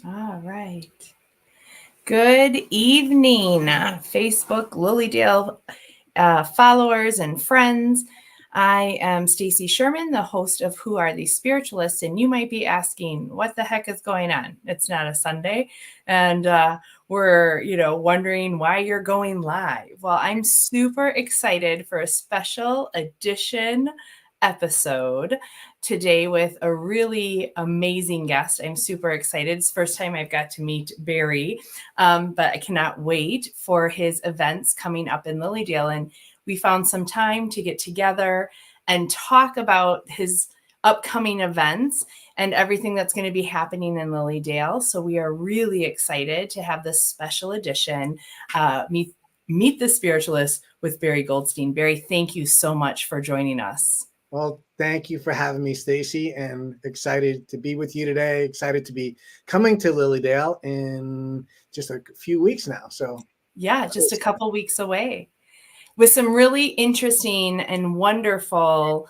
All right. Good evening, Facebook Lilydale followers and friends. I am Stacy Sherman, the host of Who Are These Spiritualists? And you might be asking, what the heck is going on? It's not a Sunday. And we're, wondering why you're going live. Well, I'm super excited for a special edition episode today with a really amazing guest. I'm super excited. It's the first time I've got to meet Barry, but I cannot wait for his events coming up in Lilydale. And we found some time to get together and talk about his upcoming events and everything that's going to be happening in Lilydale. So we are really excited to have this special edition, Meet the Spiritualist with Barry Goldstein. Barry, thank you so much for joining us. Well, thank you for having me, Stacy, and excited to be with you today. Excited to be coming to Lilydale in just a few weeks now. So yeah, just a couple weeks away with some really interesting and wonderful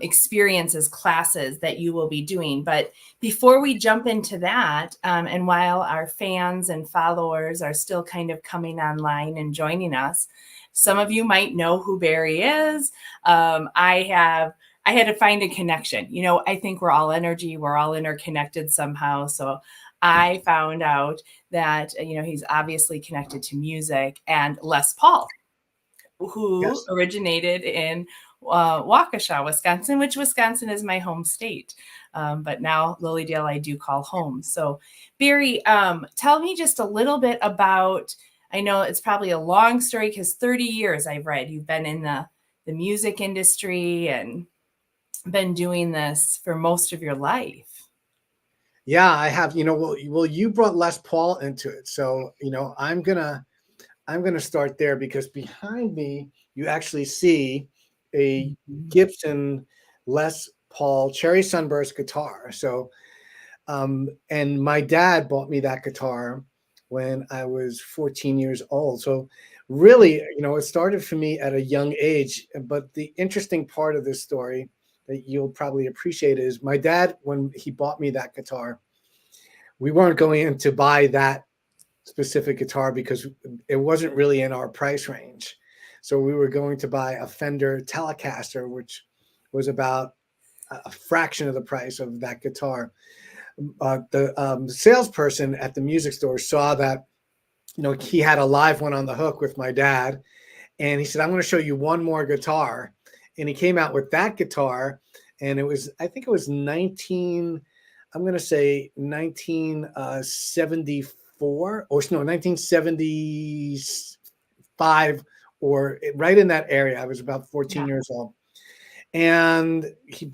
experiences, classes that you will be doing. But before we jump into that, and while our fans and followers are still kind of coming online and joining us, some of you might know who Barry is. I had to find a connection. I think we're all energy. We're all interconnected somehow. So I found out that, he's obviously connected to music and Les Paul, who originated in Waukesha, Wisconsin, which Wisconsin is my home state. But now Lilydale I do call home. So Barry, tell me just a little bit about, I know it's probably a long story because 30 years I've read you've been in the music industry and been doing this for most of your life. Yeah, I have. Well, you brought Les Paul into it, so I'm gonna start there because behind me you actually see a Gibson Les Paul Cherry Sunburst guitar. So, and my dad bought me that guitar when I was 14 years old. So really, it started for me at a young age. But the interesting part of this story that you'll probably appreciate is my dad, when he bought me that guitar, we weren't going in to buy that specific guitar because it wasn't really in our price range. So we were going to buy a Fender Telecaster, which was about a fraction of the price of that guitar. The salesperson at the music store saw that, he had a live one on the hook with my dad. And he said, I'm going to show you one more guitar. And he came out with that guitar. And I think it was 1974 or no, 1975 or right in that area. I was about 14 years old. And he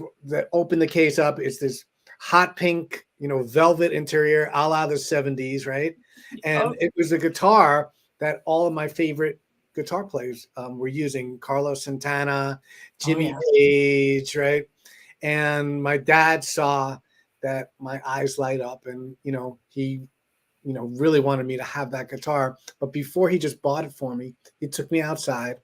opened the case up. It's this hot pink, velvet interior, a la the 70s, right? And it was a guitar that all of my favorite guitar players were using. Carlos Santana, Jimmy Page, right? And my dad saw that my eyes light up, and he really wanted me to have that guitar. But before he just bought it for me, he took me outside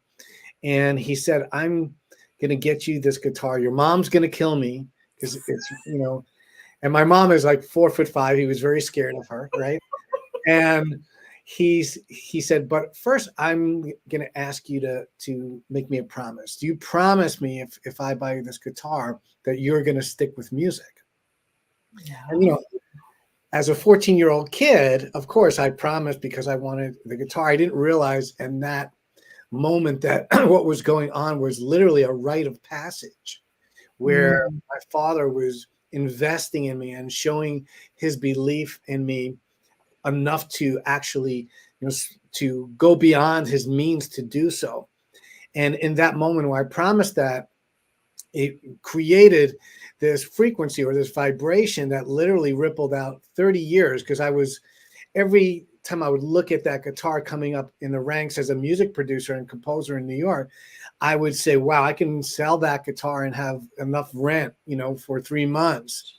and he said, I'm gonna get you this guitar. Your mom's gonna kill me because it's and my mom is like 4'5". He was very scared of her, right? And he said, but first I'm gonna ask you to make me a promise. Do you promise me if I buy you this guitar that you're gonna stick with music? Yeah. And as a 14-year-old kid, of course I promised because I wanted the guitar. I didn't realize in that moment that what was going on was literally a rite of passage where my father was investing in me and showing his belief in me enough to actually to go beyond his means to do so. And in that moment where I promised that, it created this frequency or this vibration that literally rippled out 30 years, because every time I would look at that guitar coming up in the ranks as a music producer and composer in New York, I would say, wow, I can sell that guitar and have enough rent, for 3 months.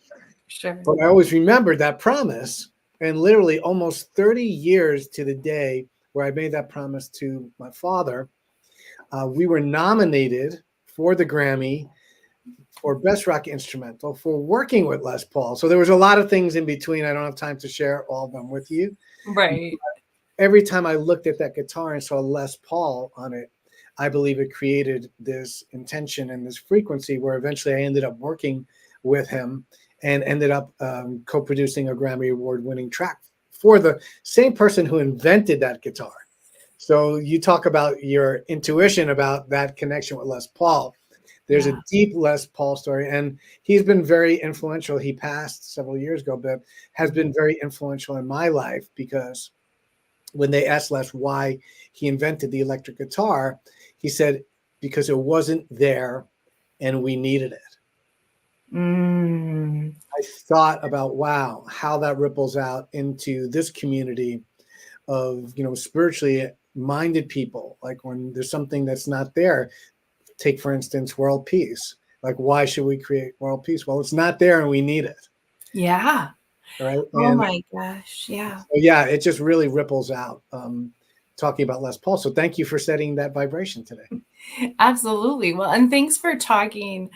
Sure. But I always remembered that promise. And literally almost 30 years to the day where I made that promise to my father, we were nominated for the Grammy for best rock instrumental, for working with Les Paul. So there was a lot of things in between. I don't have time to share all of them with you. Right. Every time I looked at that guitar and saw Les Paul on it, I believe it created this intention and this frequency where eventually I ended up working with him and ended up co-producing a Grammy Award-winning track for the same person who invented that guitar. So you talk about your intuition about that connection with Les Paul. There's a deep Les Paul story, and he's been very influential. He passed several years ago, but has been very influential in my life because when they asked Les why he invented the electric guitar, he said, because it wasn't there and we needed it. Mm. I thought about, wow, how that ripples out into this community of, spiritually minded people. Like when there's something that's not there, take, for instance, world peace. Like, why should we create world peace? Well, it's not there and we need it. Yeah. Right. Oh And my gosh. Yeah. so, yeah, it just really ripples out talking about Les Paul. So thank you for setting that vibration today. Absolutely. Well, and thanks for talking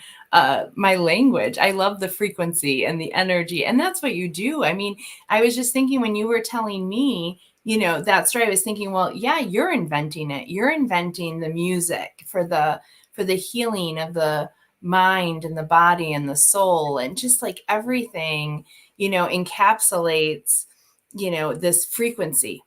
my language. I love the frequency and the energy, and that's what you do. I mean, I was just thinking when you were telling me, that's right. I was thinking, well, yeah, you're inventing it. You're inventing the music for the healing of the mind and the body and the soul, and just like everything, encapsulates, this frequency.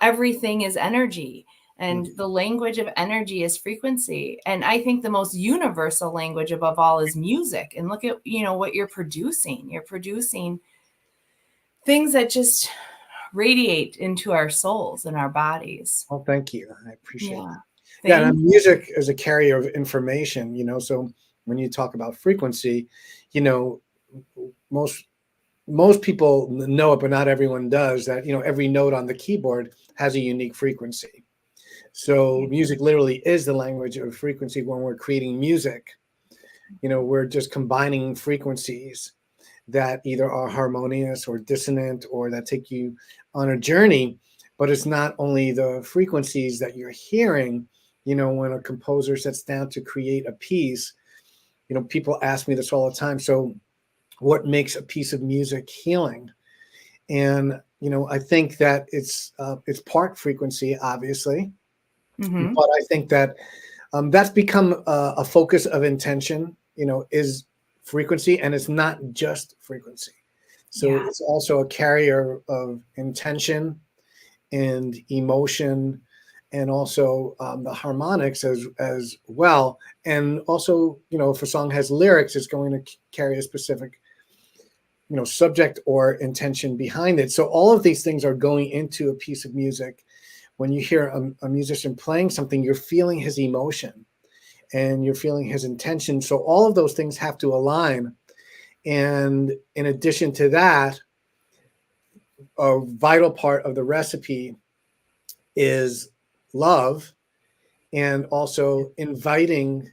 Everything is energy. And the language of energy is frequency. And I think the most universal language above all is music. And look at, what you're producing. You're producing things that just radiate into our souls and our bodies. Oh, thank you. I appreciate it. Yeah. Yeah, Thank and music is a carrier of information, so when you talk about frequency, most most people know it, but not everyone does, that every note on the keyboard has a unique frequency. So music literally is the language of frequency. When we're creating music, we're just combining frequencies that either are harmonious or dissonant or that take you on a journey. But it's not only the frequencies that you're hearing. When a composer sits down to create a piece, people ask me this all the time. So what makes a piece of music healing? And I think that it's part frequency, obviously, Mm-hmm. but I think that that's become a focus of intention. Is frequency, and it's not just frequency. So Yeah. it's also a carrier of intention and emotion, and also the harmonics as well. And also, if a song has lyrics, it's going to carry a specific subject or intention behind it. So all of these things are going into a piece of music. When you hear a musician playing something, you're feeling his emotion and you're feeling his intention. So all of those things have to align. And in addition to that, a vital part of the recipe is love, and also inviting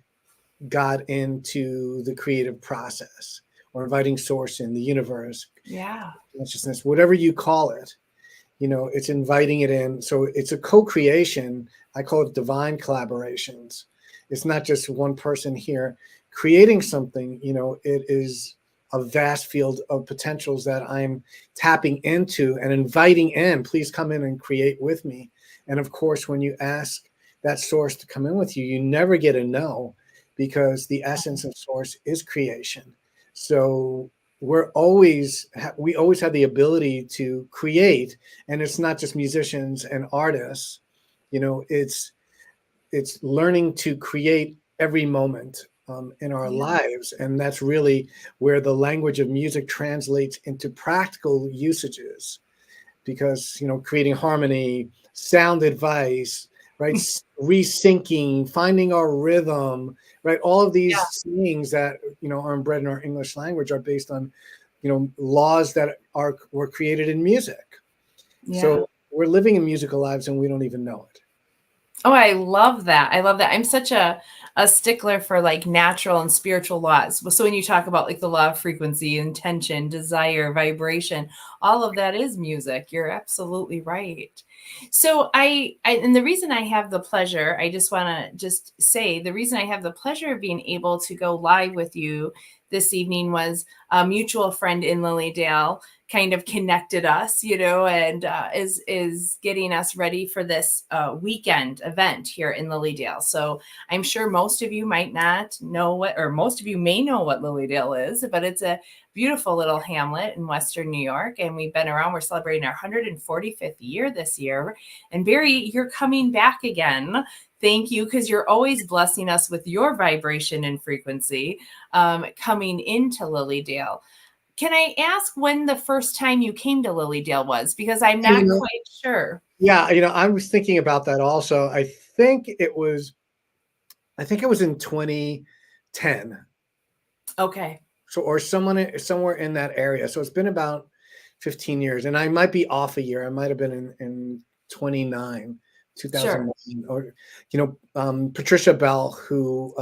God into the creative process, or inviting source in the universe, Yeah. consciousness, whatever you call it. It's inviting it in. So it's a co-creation. I call it divine collaborations. It's not just one person here creating something. It is a vast field of potentials that I'm tapping into and inviting in. Please come in and create with me. And of course, when you ask that source to come in with you, you never get a no, because the essence of source is creation. So we always have the ability to create, and it's not just musicians and artists. It's learning to create every moment in our lives, and that's really where the language of music translates into practical usages. Because creating harmony, sound advice, right, resyncing, finding our rhythm, right, all of Yeah. these things that are inbred in our English language are based on laws that were created in music. Yeah. So we're living in musical lives and we don't even know it. Oh, I love that. I love that. I'm such a stickler for like natural and spiritual laws. So when you talk about like the law of frequency, intention, desire, vibration, all of that is music. You're absolutely right. So and the reason I have the pleasure, I just want to just say the reason I have the pleasure of being able to go live with you this evening was a mutual friend in Lilydale kind of connected us, and is getting us ready for this weekend event here in Lilydale. So I'm sure most of you might not know or most of you may know what Lilydale is, but it's a beautiful little hamlet in Western New York. And we've been around, we're celebrating our 145th year this year. And Barry, you're coming back again. Thank you, because you're always blessing us with your vibration and frequency coming into Lilydale. Can I ask when the first time you came to Lilydale was? Because I'm not quite sure. Yeah, I was thinking about that also. I think it was in 2010. Okay. So, or somewhere in that area. So it's been about 15 years, and I might be off a year. I might have been in 2009. Sure. Or Patricia Bell, who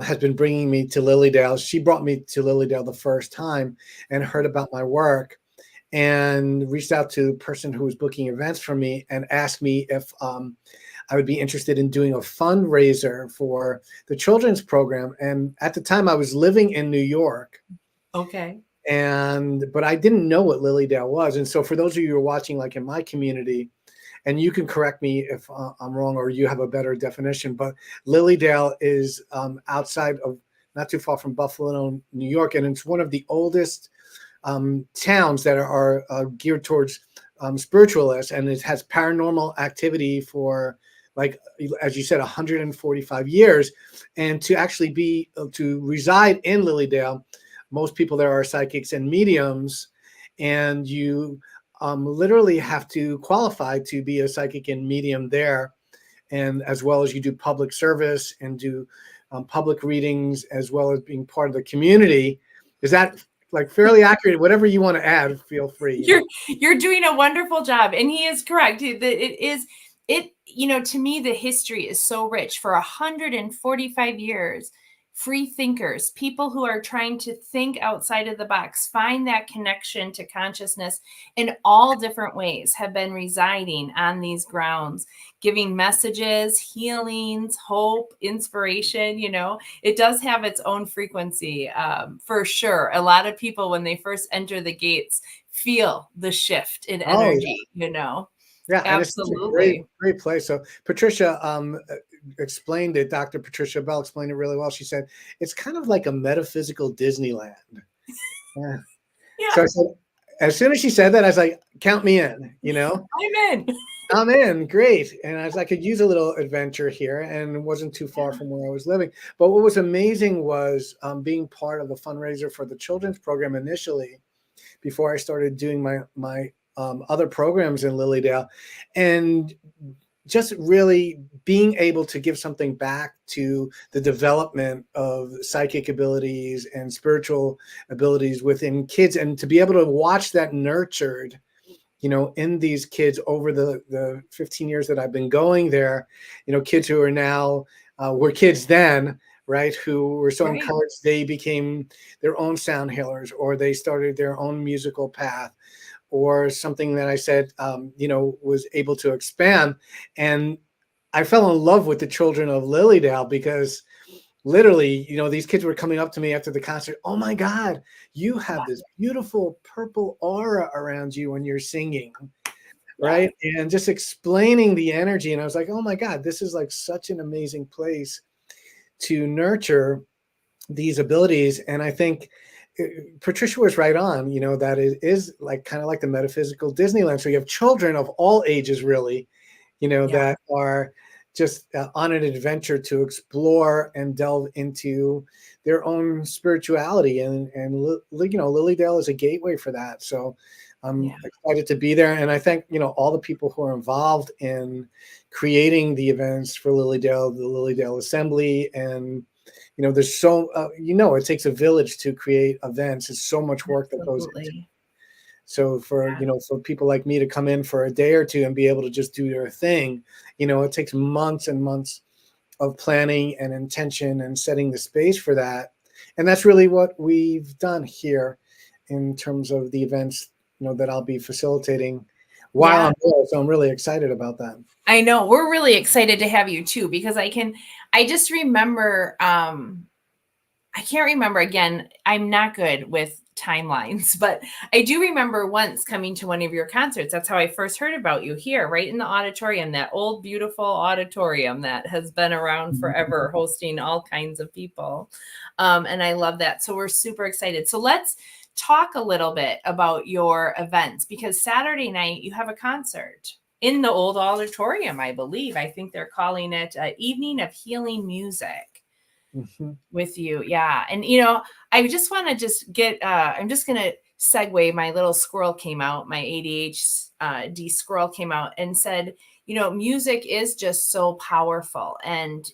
has been bringing me to Lilydale. She brought me to Lilydale the first time and heard about my work and reached out to the person who was booking events for me and asked me if I would be interested in doing a fundraiser for the children's program. And at the time I was living in New York. Okay. But I didn't know what Lilydale was. And so for those of you who are watching, like in my community, and you can correct me if I'm wrong or you have a better definition, but Lilydale is outside of, not too far from Buffalo, New York. And it's one of the oldest towns that are geared towards spiritualists, and it has paranormal activity for, like, as you said, 145 years. And to actually to reside in Lilydale, most people there are psychics and mediums, and you literally have to qualify to be a psychic and medium there. And as well as you do public service and do public readings, as well as being part of the community. Is that like fairly accurate? Whatever you want to add, feel free. You're doing a wonderful job, and he is correct. To me, the history is so rich. For 145 years, free thinkers, people who are trying to think outside of the box, find that connection to consciousness in all different ways, have been residing on these grounds, giving messages, healings, hope, inspiration. It does have its own frequency, for sure. A lot of people, when they first enter the gates, feel the shift in energy. Yeah, and absolutely. It's a great place. So Patricia explained it. Dr. Patricia Bell explained it really well. She said it's kind of like a metaphysical Disneyland. Yeah. So I said, as soon as she said that, I was like, count me in. I'm in. Great. And I could use a little adventure here, and it wasn't too far from where I was living. But what was amazing was being part of the fundraiser for the children's program initially, before I started doing my other programs in Lilydale, and just really being able to give something back to the development of psychic abilities and spiritual abilities within kids, and to be able to watch that nurtured, in these kids over the 15 years that I've been going there, kids who are now, were kids then, right, who were so encouraged, they became their own sound healers, or they started their own musical path, or something that I said, was able to expand. And I fell in love with the children of Lilydale, because literally, these kids were coming up to me after the concert. Oh my God, you have this beautiful purple aura around you when you're singing. Right. And just explaining the energy. And I was like, oh my God, this is like such an amazing place to nurture these abilities. And I think Patricia was right on, that it is like kind of like the metaphysical Disneyland. So you have children of all ages, really, that are just on an adventure to explore and delve into their own spirituality. And Lilydale is a gateway for that. So I'm excited to be there. And I thank, all the people who are involved in creating the events for Lilydale, the Lilydale Assembly. And there's it takes a village to create events. It's so much work that goes into it. So for people like me to come in for a day or two and be able to just do their thing, it takes months and months of planning and intention and setting the space for that. And that's really what we've done here in terms of the events, that I'll be facilitating while I'm there. So I'm really excited about that. I know, we're really excited to have you too, because I just remember I can't remember. Again, I'm not good with timelines, but I do remember once coming to one of your concerts. That's how I first heard about you, here, right in the auditorium, that old, beautiful auditorium that has been around forever, hosting all kinds of people. And I love that. So we're super excited. So let's talk a little bit about your events, because Saturday night you have a concert in the old auditorium, I believe. I think they're calling it Evening of Healing Music Mhm. with you. Yeah. And, I just want to just get, I'm just going to segue. My little squirrel came out, my ADHD squirrel came out and said, music is just so powerful and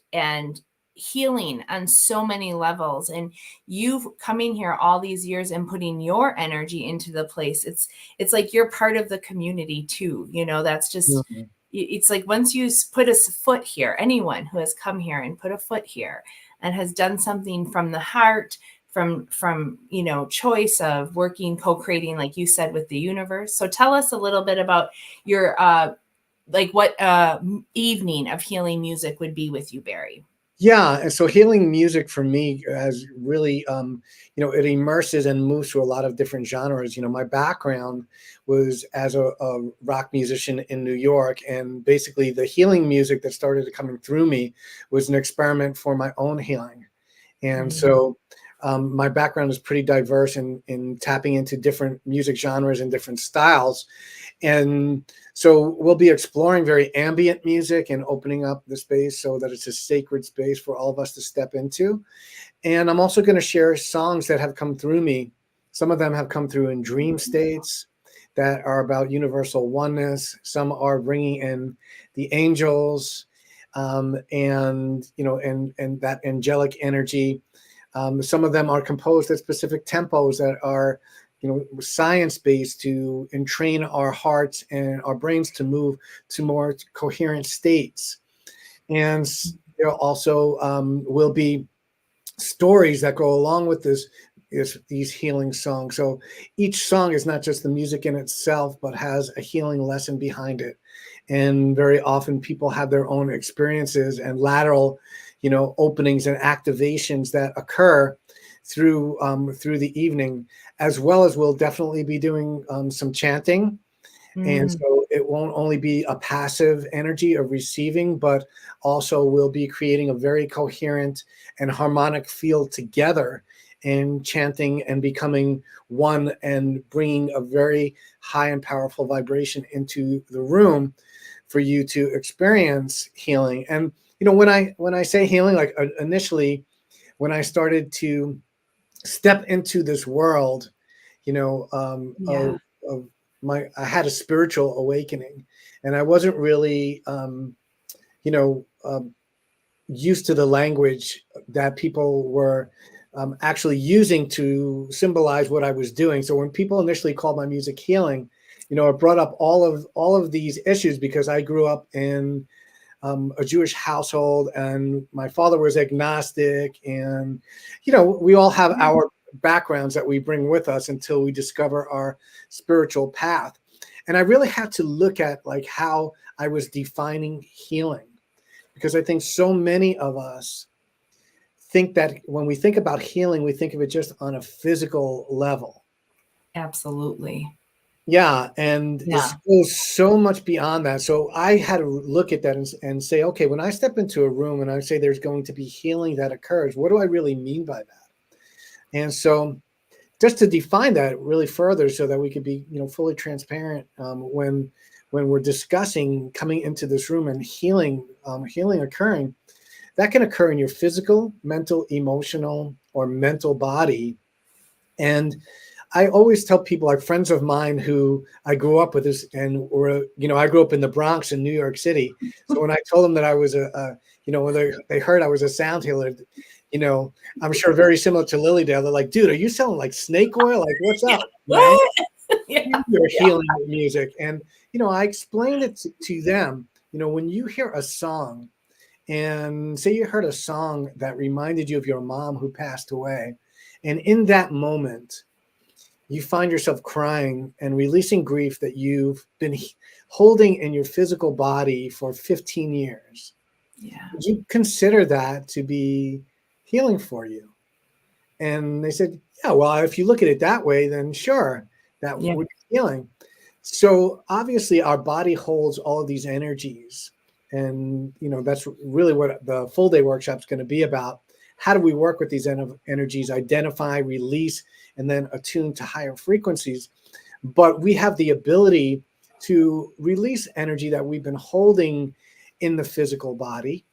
healing on so many levels. And you've coming here all these years and putting your energy into the place. It's like you're part of the community too. That's just, Mhm. it's like once you put a foot here, anyone who has come here and put a foot here and has done something from the heart, from choice of working, co-creating, like you said, with the universe. So tell us a little bit about your like what evening of healing music would be with you, Barry. Yeah, and so healing music for me has really, it immerses and moves through a lot of different genres. My background was as a rock musician in New York, and basically the healing music that started coming through me was an experiment for my own healing. And Mm. so my background is pretty diverse in tapping into different music genres and different styles. And so we'll be exploring very ambient music and opening up the space so that it's a sacred space for all of us to step into. And I'm also going to share songs that have come through me. Some of them have come through in dream states that are about universal oneness. Some are bringing in the angels, and that angelic energy. Some of them are composed at specific tempos that are, science based to entrain our hearts and our brains to move to more coherent states. And there also will be stories that go along with these healing songs. So each song is not just the music in itself, but has a healing lesson behind it. And very often people have their own experiences and lateral, openings and activations that occur through the evening, as well as we'll definitely be doing some chanting. And Mm. so it won't only be a passive energy of receiving, but also we'll be creating a very coherent and harmonic field together and chanting and becoming one and bringing a very high and powerful vibration into the room for you to experience healing. And when I say healing, like initially when I started to step into this world, Yeah. of I had a spiritual awakening, and I wasn't really, you know, um, used to the language that people were actually using to symbolize what I was doing. So when people initially called my music healing, it brought up all of these issues because I grew up in a Jewish household, and my father was agnostic, and we all have our backgrounds that we bring with us until we discover our spiritual path. And I really had to look at like how I was defining healing, because I think so many of us think that when we think about healing, we think of it just on a physical level. Absolutely. Yeah, and it Yeah. goes so much beyond that. So I had to look at that and say, okay, when I step into a room and I say there's going to be healing that occurs, what do I really mean by that? And so just to define that really further, so that we could be, fully transparent when we're discussing coming into this room and healing occurring, that can occur in your physical, mental, emotional, or mental body. And I always tell people, like friends of mine who I grew up with this, and I grew up in the Bronx in New York City. So when I told them that I was when they heard I was a sound healer, you know, I'm sure very similar to Lilydale. They're like, dude, are you selling like snake oil? Like, what's Yeah. up? What? Yeah. You're Yeah. healing with music. And, I explained it to them, when you hear a song, and say you heard a song that reminded you of your mom who passed away, and in that moment, you find yourself crying and releasing grief that you've been holding in your physical body for 15 years. Yeah. Would you consider that to be healing for you? And they said, yeah, well, if you look at it that way, then sure, that Yeah. would be healing. So obviously our body holds all of these energies. And, that's really what the full day workshop is going to be about. How do we work with these energies, identify, release, and then attune to higher frequencies? But we have the ability to release energy that we've been holding in the physical body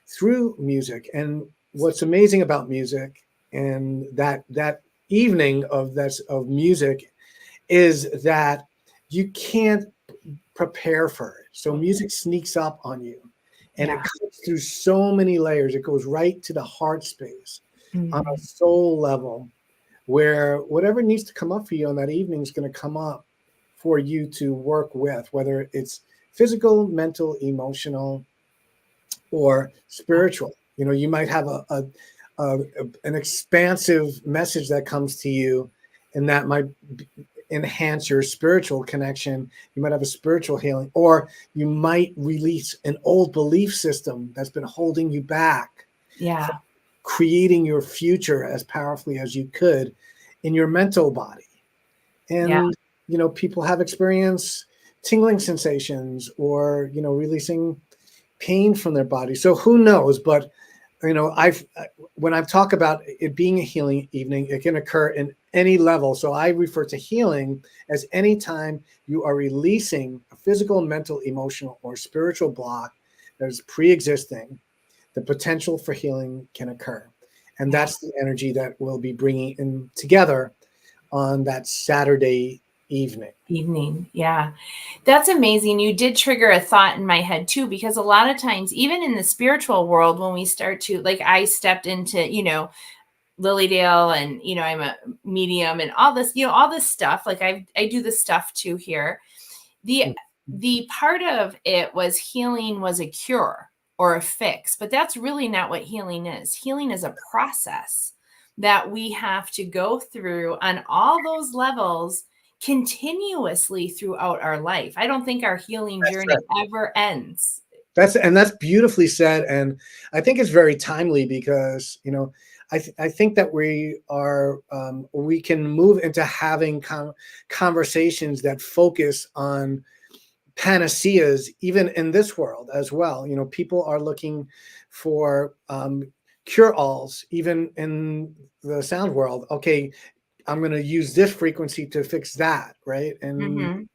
through music. And what's amazing about music and that evening of music is that you can't prepare for it. So music sneaks up on you and it Yeah. cuts through so many layers. It goes right to the heart space on a Mhm. soul level where whatever needs to come up for you on that evening is going to come up for you to work with, whether it's physical, mental, emotional, or spiritual. You might have a an expansive message that comes to you, and that might enhance your spiritual connection. You might have a spiritual healing, or you might release an old belief system that's been holding you back from Yeah. creating your future as powerfully as you could in your mental body. Yeah. And people have experienced tingling sensations, or releasing pain from their body. So who knows? But I've when I talk about it being a healing evening, it can occur in any level. So I refer to healing as any time you are releasing a physical, mental, emotional, or spiritual block that is pre-existing. The potential for healing can occur, and Yeah. that's the energy that we'll be bringing in together on that Saturday evening. Evening. Yeah. That's amazing. You did trigger a thought in my head too, because a lot of times, even in the spiritual world, when we start to, like, I stepped into, Lilydale, and, I'm a medium and all this, all this stuff. Like I do this stuff too here. The the part of it was healing was a cure or a fix, but that's really not what healing is. Healing is a process that we have to go through on all those levels continuously throughout our life. I don't think our healing That's journey right. ever ends. That's beautifully said, and I think it's very timely because I think that we can move into having conversations that focus on panaceas even in this world as well. People are looking for cure-alls even in the sound world. Okay, I'm going to use this frequency to fix that, right? And Mhm.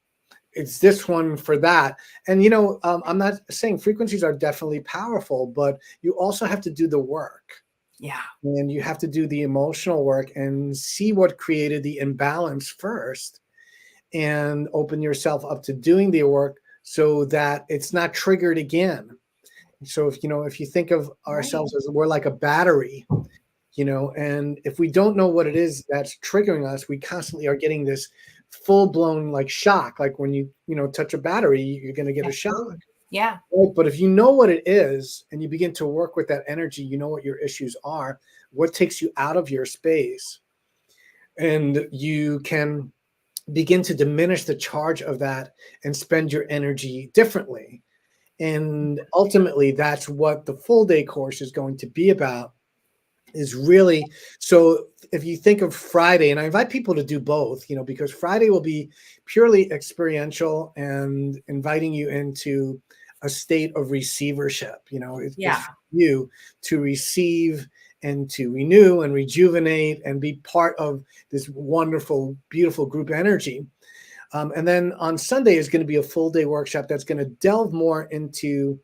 it's this one for that. And I'm not saying frequencies are definitely powerful, but you also have to do the work, Yeah. and you have to do the emotional work and see what created the imbalance first, and open yourself up to doing the work so that it's not triggered again. So if you think of Right. ourselves as we're like a battery, and if we don't know what it is that's triggering us, we constantly are getting this full blown like shock. Like when you touch a battery, you're going to get a shock. Absolutely. Yeah. Right? But if you know what it is and you begin to work with that energy, you know what your issues are, what takes you out of your space, and you can begin to diminish the charge of that and spend your energy differently. And ultimately, that's what the full day course is going to be about, is really, so if you think of Friday, and I invite people to do both, because Friday will be purely experiential and inviting you into a state of receivership. It's Yeah. for you to receive and to renew and rejuvenate and be part of this wonderful, beautiful group energy. And then on Sunday is going to be a full day workshop that's going to delve more into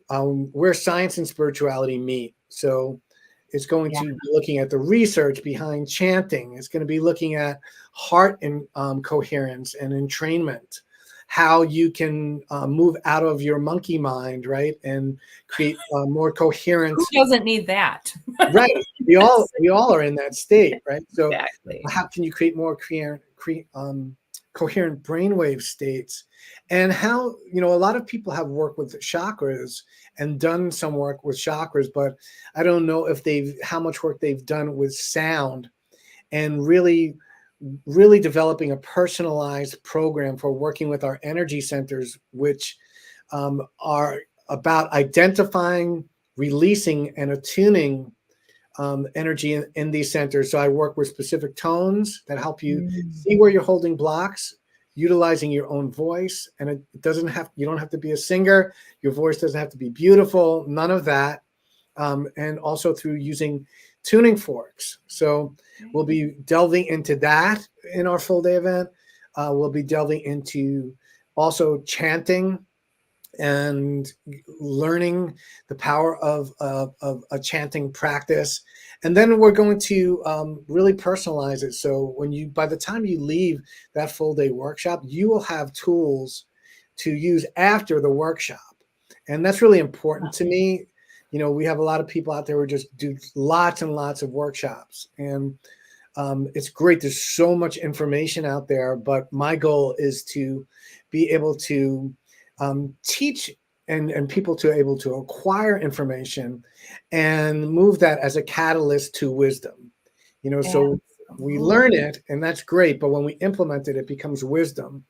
where science and spirituality meet. So it's going Yeah. to be looking at the research behind chanting. It's going to be looking at heart and coherence and entrainment, how you can move out of your monkey mind, right, and create more coherent. Who doesn't need that? Right, we all are in that state, right? So Exactly. how can you create more coherent brainwave states? And how, a lot of people have worked with chakras and done some work with chakras, but I don't know if how much work they've done with sound, and really developing a personalized program for working with our energy centers, which are about identifying, releasing, and attuning energy in these centers. So I work with specific tones that help you Mm. see where you're holding blocks, utilizing your own voice. And it doesn't have, you don't have to be a singer. Your voice doesn't have to be beautiful, none of that. And also through using tuning forks. So we'll be delving into that in our full day event. We'll be delving into also chanting and learning the power of a chanting practice. And then we're going to really personalize it. So when you, by the time you leave that full day workshop, you will have tools to use after the workshop. And that's really important to me. You know, we have a lot of people out there who just do lots and lots of workshops, and it's great. There's so much information out there, but my goal is to be able to teach and people to able to acquire information and move that as a catalyst to wisdom. You know, so we learn Absolutely. it, and that's great, but when we implement it, it becomes wisdom.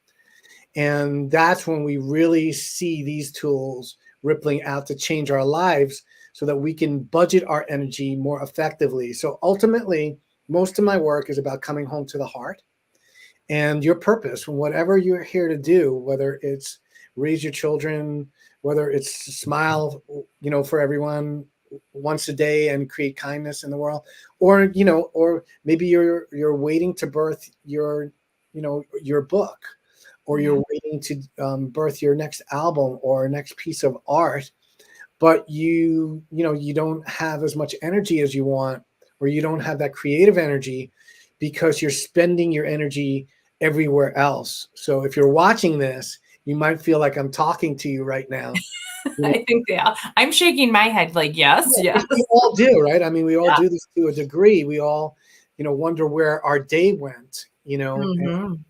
And that's when we really see these tools rippling out to change our lives so that we can budget our energy more effectively. So ultimately, most of my work is about coming home to the heart and your purpose, whatever you're here to do, whether it's raise your children, whether it's smile, you know, for everyone once a day and create kindness in the world, or, you know, or maybe you're waiting to birth your, you know, your book, or Yeah. you're waiting to birth your next album or next piece of art, but you know, you don't have as much energy as you want, or you don't have that creative energy because you're spending your energy everywhere else. So if you're watching this, you might feel like I'm talking to you right now. You know, I think they are. I'm shaking my head like, yes, yeah, yes. 'cause we all do, right? I mean, we all Yeah. do this to a degree. We all, you know, wonder where our day went, you know, Mhm.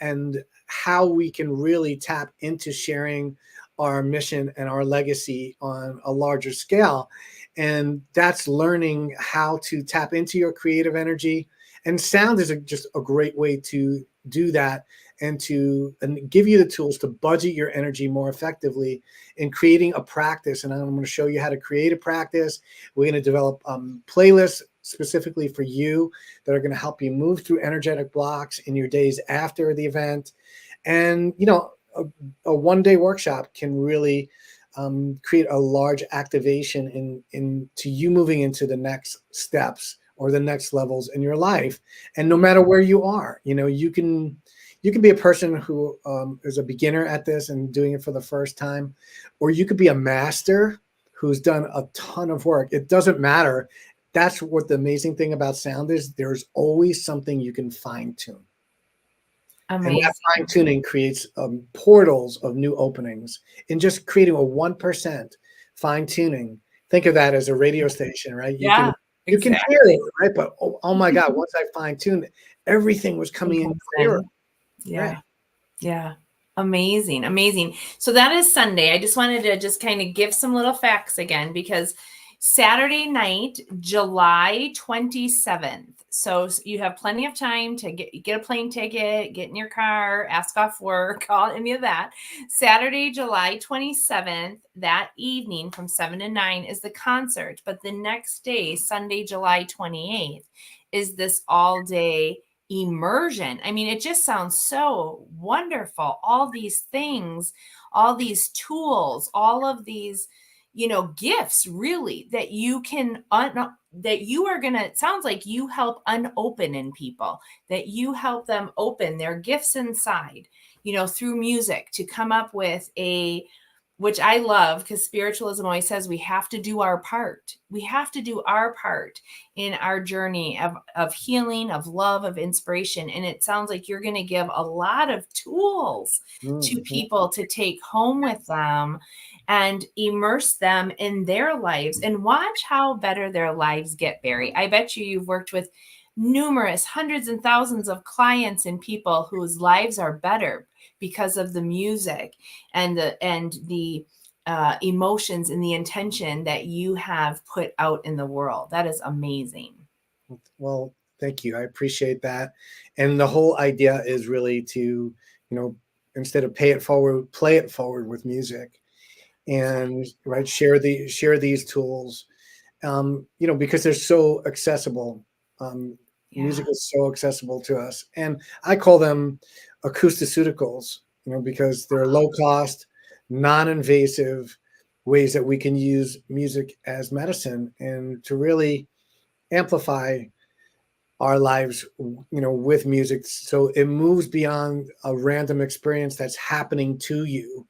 and how we can really tap into sharing our mission and our legacy on a larger scale. And that's learning how to tap into your creative energy. And sound is just a great way to do that, and to and give you the tools to budget your energy more effectively in creating a practice. And I'm going to show you how to create a practice. We're going to develop playlists specifically for you that are going to help you move through energetic blocks in your days after the event. And, you know, a one-day workshop can really create a large activation in to you moving into the next steps or the next levels in your life. And no matter where you are, you know, you can be a person who is a beginner at this and doing it for the first time, or you could be a master who's done a ton of work. It doesn't matter. That's what the amazing thing about sound is. There's always something you can fine tune. And that fine Amazing. tuning creates portals of new openings. In just creating a 1% fine tuning, think of that as a radio station, right? Yeah, You can hear exactly. it, right? But oh my God, once I fine tuned it, everything was It coming in comes clearer, in. right? Yeah. Yeah. Amazing. Amazing. So that is Sunday. I just wanted to just kind of give some little facts again because Saturday night, July 27th. So you have plenty of time to get a plane ticket, get in your car, ask off work, all any of that. Saturday, July 27th, that evening from 7 to 9 is the concert, but the next day, Sunday, July 28th, is this all day immersion. I mean, it just sounds so wonderful. All these things, all these tools, all of these, gifts really that you can that you are going to, it sounds like you help unopen in people, that you help them open their gifts inside, through music to come up with which I love because spiritualism always says we have to do our part. We have to do our part in our journey of healing, of love, of inspiration. And it sounds like you're going to give a lot of tools to Mhm. people to take home with them and immerse them in their lives and watch how better their lives get, Barry. I bet you've worked with numerous hundreds and thousands of clients and people whose lives are better because of the music and the emotions and the intention that you have put out in the world. That is amazing. Well, thank you. I appreciate that. And the whole idea is really to, instead of pay it forward, play it forward with music, and right, share these tools. because they're so accessible. Um, Music Yeah. is so accessible to us, and I call them acousticeuticals, because they're low cost, non-invasive ways that we can use music as medicine and to really amplify our lives, with music. So it moves beyond a random experience that's happening to you,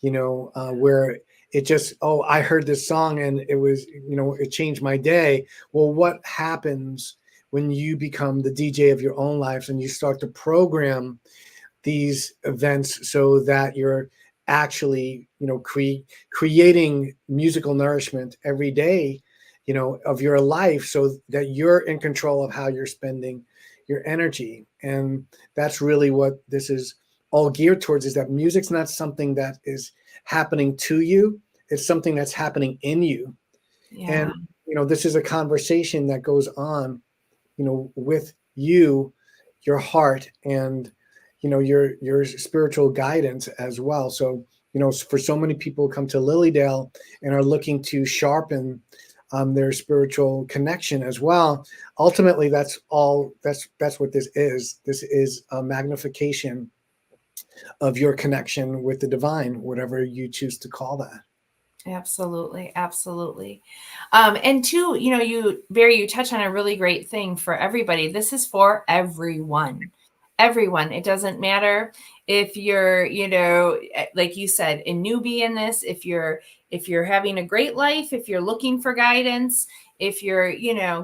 where it just, oh, I heard this song and it was, it changed my day. Well, what happens when you become the DJ of your own lives and you start to program these events so that you're actually, creating musical nourishment every day, of your life, so that you're in control of how you're spending your energy. And that's really what this is all geared towards, is that music's not something that is happening to you. It's something that's happening in you. And, Yeah. this is a conversation that goes on, with you, your heart, and your spiritual guidance as well. So, for so many people who come to Lilydale and are looking to sharpen their spiritual connection as well. Ultimately, that's all. That's what this is. This is a magnification of your connection with the divine, whatever you choose to call that. Absolutely, absolutely. And two, you touch on a really great thing for everybody. This is for everyone. Everyone. It doesn't matter if you're, like you said, a newbie in this, if you're having a great life, if you're looking for guidance, if you're,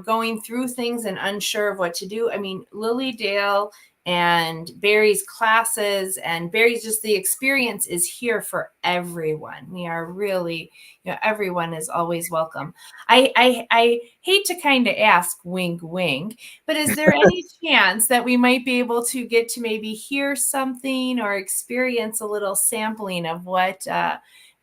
going through things and unsure of what to do. I mean, Lily Dale and Barry's classes and Barry's, just the experience is here for everyone. We are really, everyone is always welcome. I hate to kind of ask, wink wink, but is there any chance that we might be able to get to maybe hear something or experience a little sampling of what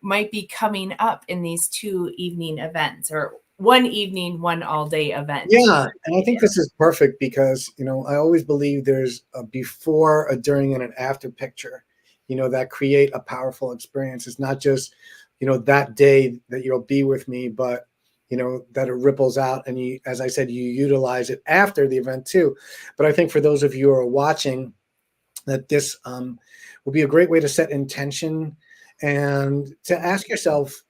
might be coming up in these 2 evening events, or one evening, one all day event? Yeah, and I think this is perfect because, I always believe there's a before, a during, and an after picture, that create a powerful experience. It's not just, that day that you'll be with me, but, that it ripples out and you, as I said, you utilize it after the event too. But I think for those of you who are watching, that this will be a great way to set intention and to ask yourself,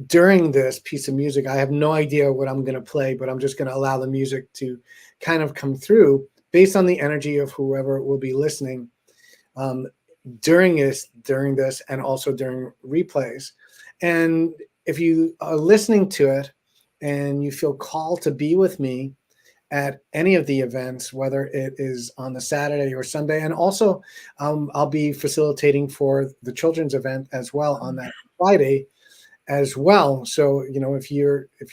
during this piece of music, I have no idea what I'm going to play, but I'm just going to allow the music to kind of come through based on the energy of whoever will be listening, um, during this, and also during replays. And if you are listening to it and you feel called to be with me at any of the events, whether it is on the Saturday or Sunday, and also I'll be facilitating for the children's event as well on that Friday as well. So, if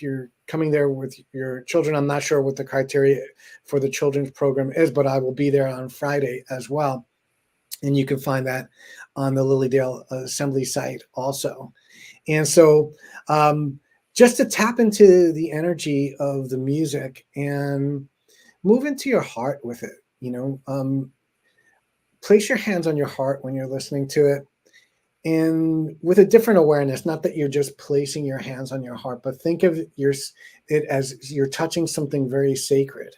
you're coming there with your children, I'm not sure what the criteria for the children's program is, but I will be there on Friday as well. And you can find that on the Lilydale Assembly site also. And so, just to tap into the energy of the music and move into your heart with it, place your hands on your heart when you're listening to it, and with a different awareness, not that you're just placing your hands on your heart, but think of it as you're touching something very sacred.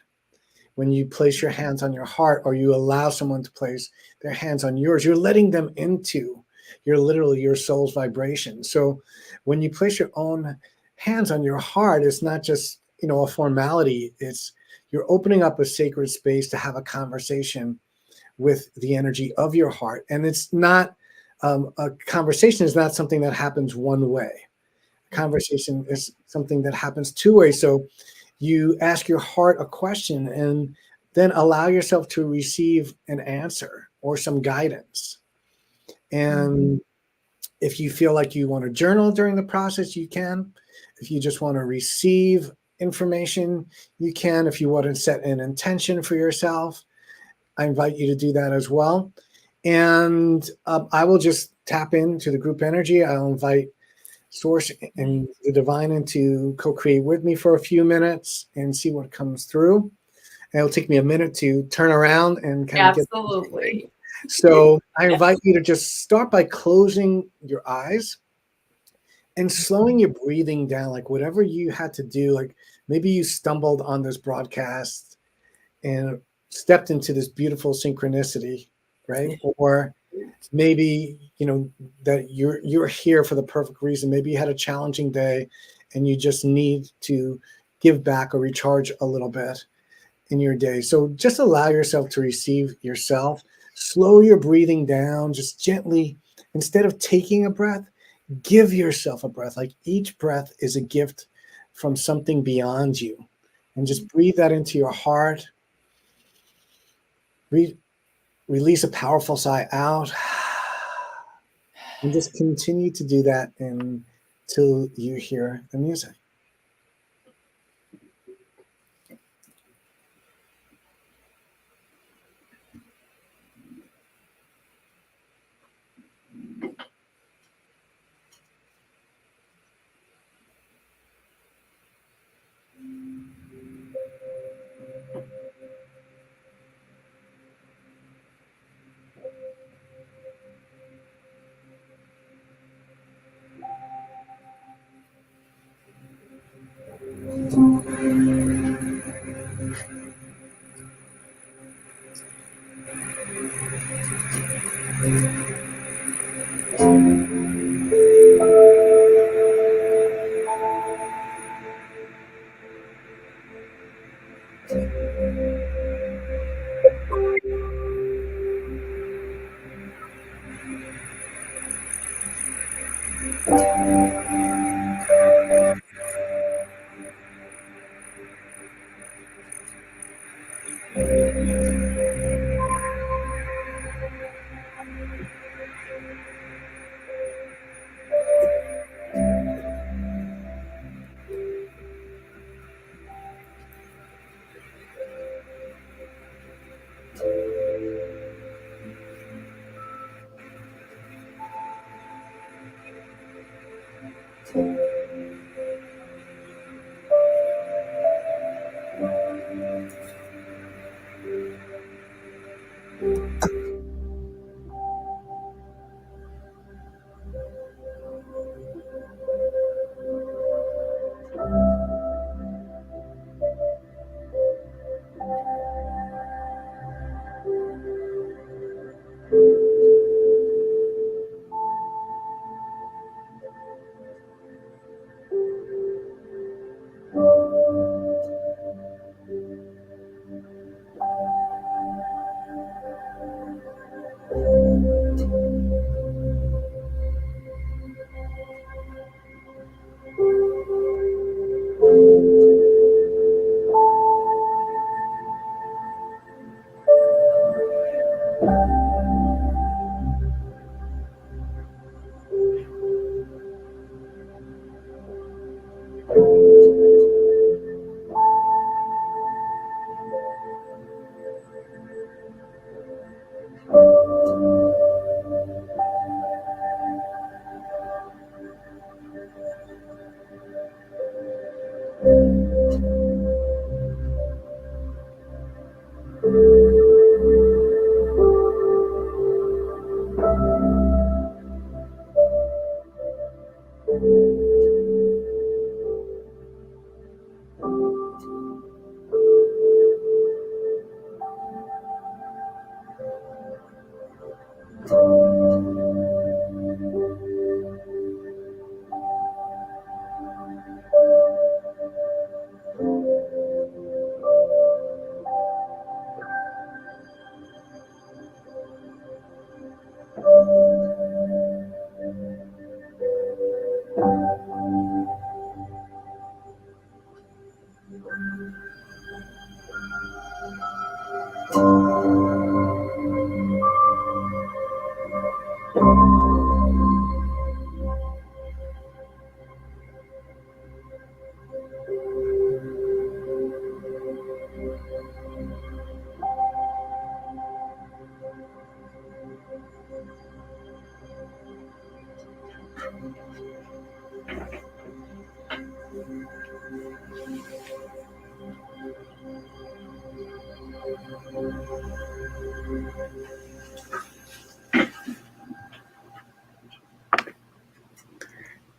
When you place your hands on your heart, or you allow someone to place their hands on yours, you're letting them into your soul's vibration. So when you place your own hands on your heart, it's not just, a formality. It's you're opening up a sacred space to have a conversation with the energy of your heart. And it's not, a conversation is not something that happens one way. Conversation is something that happens two ways. So you ask your heart a question and then allow yourself to receive an answer or some guidance. And if you feel like you want to journal during the process, you can. If you just want to receive information, you can. If you want to set an intention for yourself, I invite you to do that as well. And I will just tap into the group energy. I'll invite Source and the divine in to co-create with me for a few minutes and see what comes through. And it'll take me a minute to turn around and kind of get. Absolutely. So I Yeah. invite you to just start by closing your eyes and slowing your breathing down, like whatever you had to do, like maybe you stumbled on this broadcast and stepped into this beautiful synchronicity, right? Or maybe that you're here for the perfect reason. Maybe you had a challenging day and you just need to give back or recharge a little bit in your day. So just allow yourself to receive yourself. Slow your breathing down, just gently. Instead of taking a breath, give yourself a breath. Like each breath is a gift from something beyond you. And just breathe that into your heart. Release a powerful sigh out. And just continue to do that until you hear the music.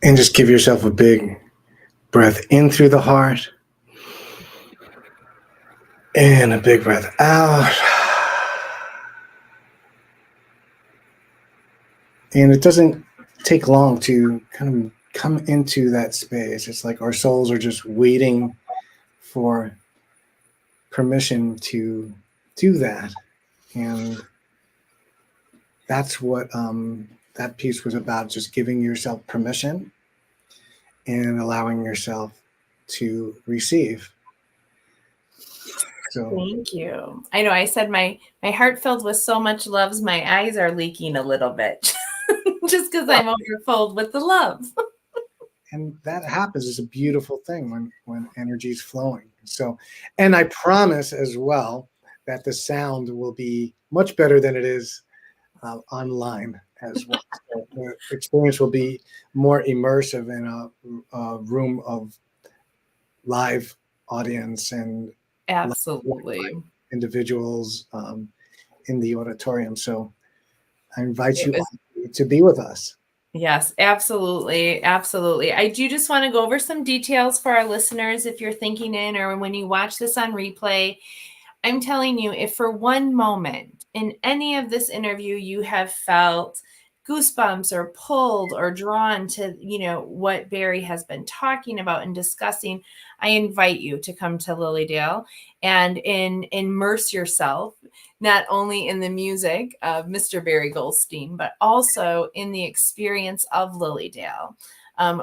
And just give yourself a big breath in through the heart and a big breath out. And it doesn't take long to kind of come into that space. It's like our souls are just waiting for permission to do that. And that's what that piece was about, just giving yourself permission and allowing yourself to receive. So Thank you. I know I said my heart filled with so much loves, my eyes are leaking a little bit just because I'm overfilled with the love. and that happens. It's a beautiful thing when energy is flowing. So, and I promise as well that the sound will be much better than it is online as well. So the experience will be more immersive in a room of live audience and Absolutely. individuals in the auditorium. So I invite It you was all to be with us. Yes, absolutely. Absolutely. I do just want to go over some details for our listeners if you're thinking in or when you watch this on replay. I'm telling you, if for one moment in any of this interview you have felt goosebumps or pulled or drawn to, what Barry has been talking about and discussing, I invite you to come to Lilydale and immerse yourself not only in the music of Mr. Barry Goldstein, but also in the experience of Lilydale.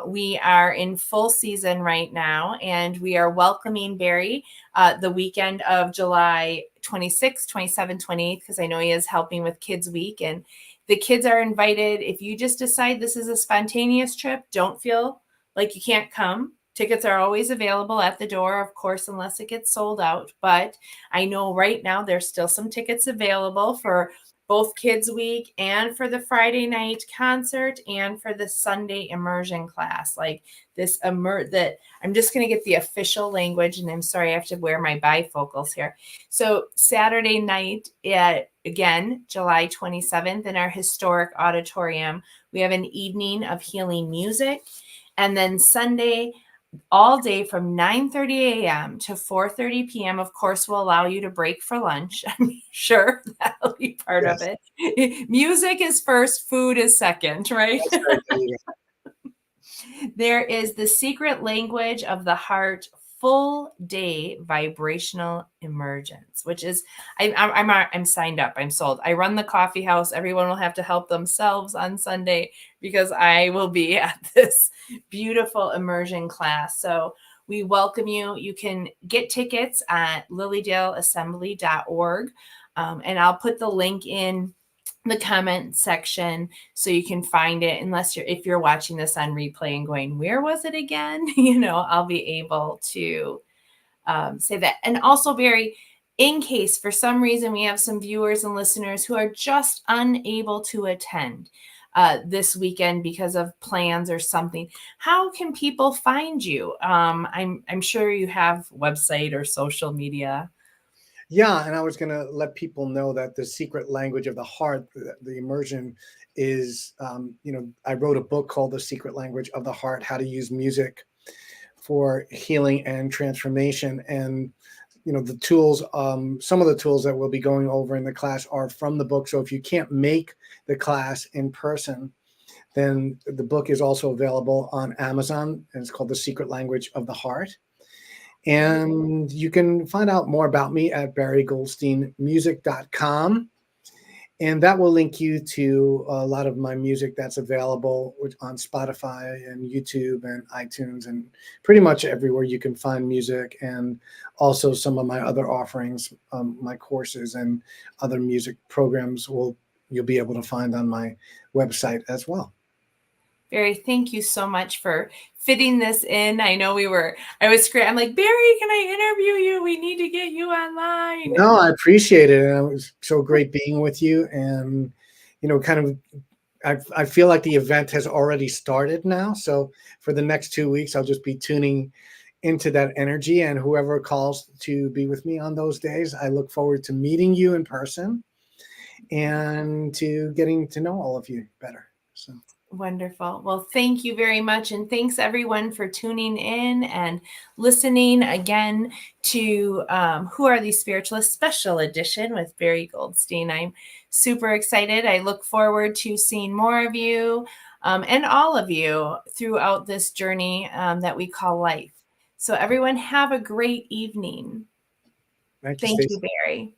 We are in full season right now, and we are welcoming Barry the weekend of July 26th, 27th, 28th, because I know he is helping with Kids Week. And the kids are invited. If you just decide this is a spontaneous trip, don't feel like you can't come. Tickets are always available at the door, of course, unless it gets sold out. But I know right now there's still some tickets available for both Kids Week and for the Friday night concert and for the Sunday immersion class. Like this that I'm just going to get the official language, and I'm sorry I have to wear my bifocals here. So Saturday night again, July 27th in our historic auditorium, we have an evening of healing music. And then Sunday, all day from 9:30 a.m. to 4:30 p.m. Of course, will allow you to break for lunch. I'm sure that'll be part of Yes, it. Music is first, food is second, right? that's right. There you go. There is the secret language of the heart full day vibrational emergence, which is I'm signed up. I'm sold. I run the coffee house. Everyone will have to help themselves on Sunday because I will be at this beautiful immersion class. So we welcome you. You can get tickets at lilydaleassembly.org. And I'll put the link in the comment section so you can find it, unless if you're watching this on replay and going, where was it again? I'll be able to say that. And also, Barry, in case for some reason we have some viewers and listeners who are just unable to attend this weekend because of plans or something, how can people find you? I'm sure you have website or social media. Yeah, and I was going to let people know that the secret language of the heart, the immersion, is, I wrote a book called The Secret Language of the Heart: How to Use Music for Healing and Transformation. And the tools, some of the tools that we'll be going over in the class are from the book. So if you can't make the class in person, then the book is also available on Amazon, and it's called The Secret Language of the Heart. And you can find out more about me at barrygoldsteinmusic.com. And that will link you to a lot of my music that's available on Spotify and YouTube and iTunes and pretty much everywhere you can find music. And also some of my other offerings, my courses and other music programs you'll be able to find on my website as well. Barry, thank you so much for fitting this in. I know I'm like, Barry, can I interview you? We need to get you online. No, I appreciate it. And it was so great being with you. And, kind of, I feel like the event has already started now. So for the next 2 weeks, I'll just be tuning into that energy, and whoever calls to be with me on those days, I look forward to meeting you in person and to getting to know all of you better. So Wonderful. Well, thank you very much. And thanks everyone for tuning in and listening again to Who Are These Spiritualists Special Edition with Barry Goldstein. I'm super excited. I look forward to seeing more of you and all of you throughout this journey that we call life. So everyone have a great evening. Thank you, Thank you, Stacey. Barry.